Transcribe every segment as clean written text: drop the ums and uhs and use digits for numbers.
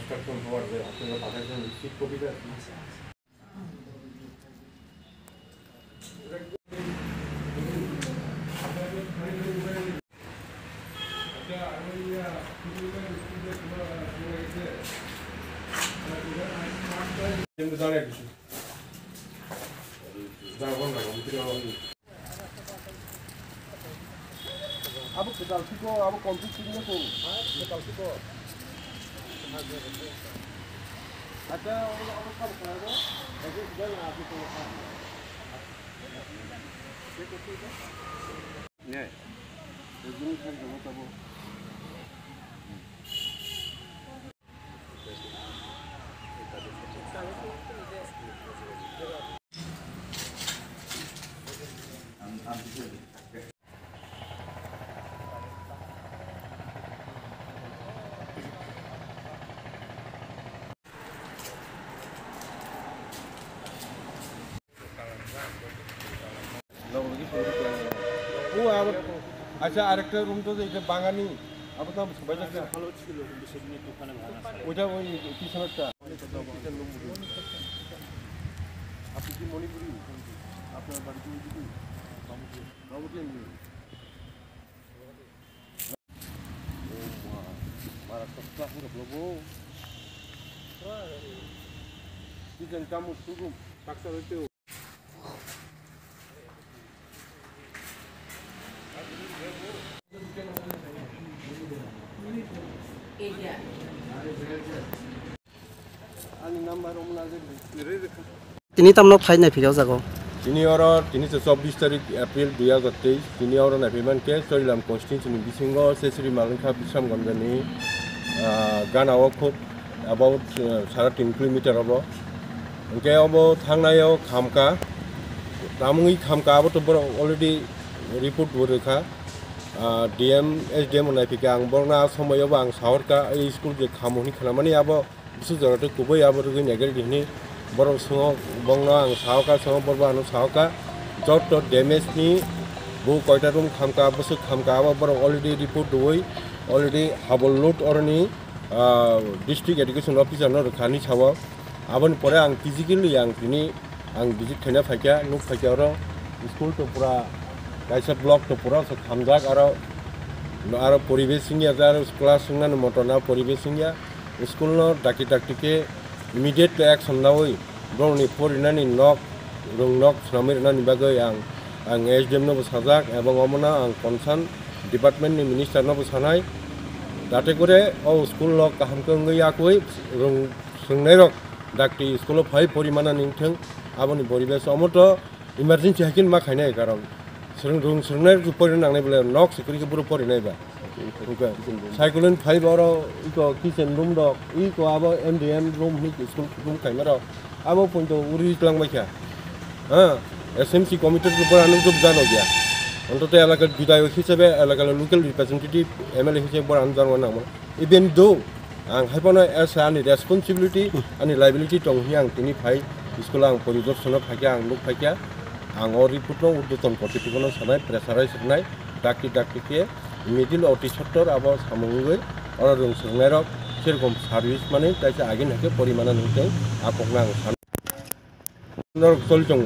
instruction towards the hospital patient receipt copy that. Abu kedal siko, abu konflik ini ko. Kedal siko. Ada orang kam kaya, jadi sudah nak aku tuliskan. Ni, jadi kan kamu tahu. আচ্ছা আরেকটা room তো এটা বাঙালি আবার তো সবাই জায়গা ভালো ছিল কিন্তু সেদিন একটু ওখানে ভাঙা ওটা ওই কিশোরটা আপনি কি মণিপুরি আপনার বাড়ি কি দিদি বাবুকে নিয়ে মারা সপ্তাহ পুরো বলবো কিচেন কামু শুরু সাকসা হইতে Ini tamno khai na phijau jago. Ini ora 324 tarik April 2023 ini ora na payment ke charilam constitution ni bisingo sesri malingkha bisam gandani gana khop about 3.5 kilometer abo engke abo thangnayo khamka tamui khamka abo to already report borekha DM SDM onai pika ang borna somoyo bang saurka ei school je khamoni khalamani abo bisu jorate kubai abo rugi negal dini borong songo bongna ang sauka songo borba anu sauka jot to damage ni bu koita room khamka busu khamka abo borong already report doi already habol load orni district education officer no khani chawa abon pore ang physically ang tini ang visit khana phakya nuk phakya ro school to pura kaisa block to pura so khumjak aro poribesh singya aro class singna motona poribesh singya school no dakitake immediate action lawoi broni porinani nok rong nok samirnani bagai ang SDM no sajak ebong omona ang concern department ni minister no sanai date kore o school lok kaham ko ngiyakoi rong sungnai rok dakti school phai porimana ningtheng aboni poribesh omoto emergency hakin ma khainai karon rong sungnai ju porin nangnai bole nok security puro porinai ba cyclone 5 oro iko kitchen room dok iko abo MDM room ni school room kaima ro abo punto uri tlang baikha SMC committee ko pora anu job jano gya ontote elakar bidayo hisabe elakar local representative MLA hisabe pora anu jano na even though ang haipona as ani responsibility ani liability tong hiang tini phai school ang poridorsona phakya ang luk phakya ang ori putno urduton kotipikono sanai pressurize nai dakti ke middle oti sector abo samungoi ora rong sungnai rok সেরকম service মানে তাইছে আগে নাকে পরিমাণ নিতে আপকনা নর চলচং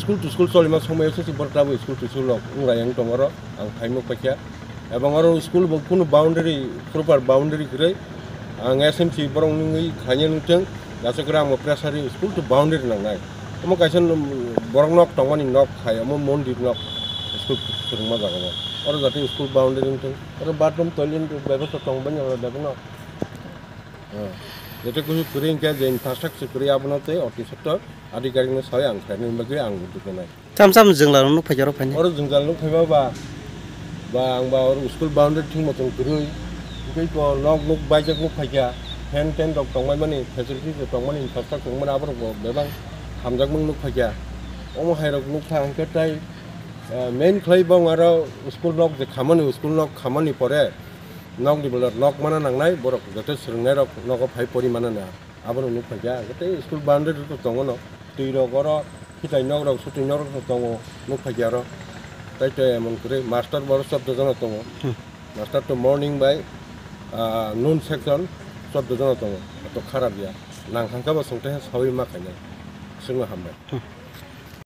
school to school চলিমা সময় এসে বর্তাবো school to school উংরায়ং দঙর আং ফাইমো পাখিয়া এবং আরো স্কুল কোনো বাউন্ডারি প্রপার বাউন্ডারি করে আং SMC বরং নই খাইয়া নিতেं গাছে করে আম প্রেসারি স্কুল টু বাউন্ডারি নাंनाय আমো কাইছেন বরং নক টংমানি নক খাই আমো মন্দির নক স্কুল সুরংমা জাগাবো और जाते स्कूल बाउंड्री निंतों और बाथरूम टॉयलेट व्यवस्था टंगबन और देखना जते कुछ करें क्या जे इंफ्रास्ट्रक्चर करे आपनाते अति सेक्टर अधिकारी ने सय आं खायनि बगे आं दुखनाय साम जोंलारनो फैजारो फायनि और जोंलारनो फैबा बा आं बा और स्कूल बाउंड्री थिं मतन गुरै गै को नक बायजक नु फैया फेन डक टंगबाय माने फेसिलिटी टंगबाय इंफ्रास्ट्रक्चर टंगबाय आबर बेबां हामजाक नु फैया अमो हायरक नु फांकेटाय मेन खाइ बं आरो स्कुल नक जे खामानि परे नक दिबल नक माना नांनाय बरक जते सोंनाय रक नक फाइ परिमाना ना आबो नु फैया जते स्कुल बाउंड्री तो दङ न दै रक र खिथाइ नक रक सुथि नक दङ नु फैया र ताइते मन करे मास्टर बर शब्द जन दङ मास्टर तो मॉर्निंग बाय नून सेक्शन सद्द जाना दङ थ' खाराब गैया नांखांखाबा संथाया सावै माखायनो सोंनो हामबाय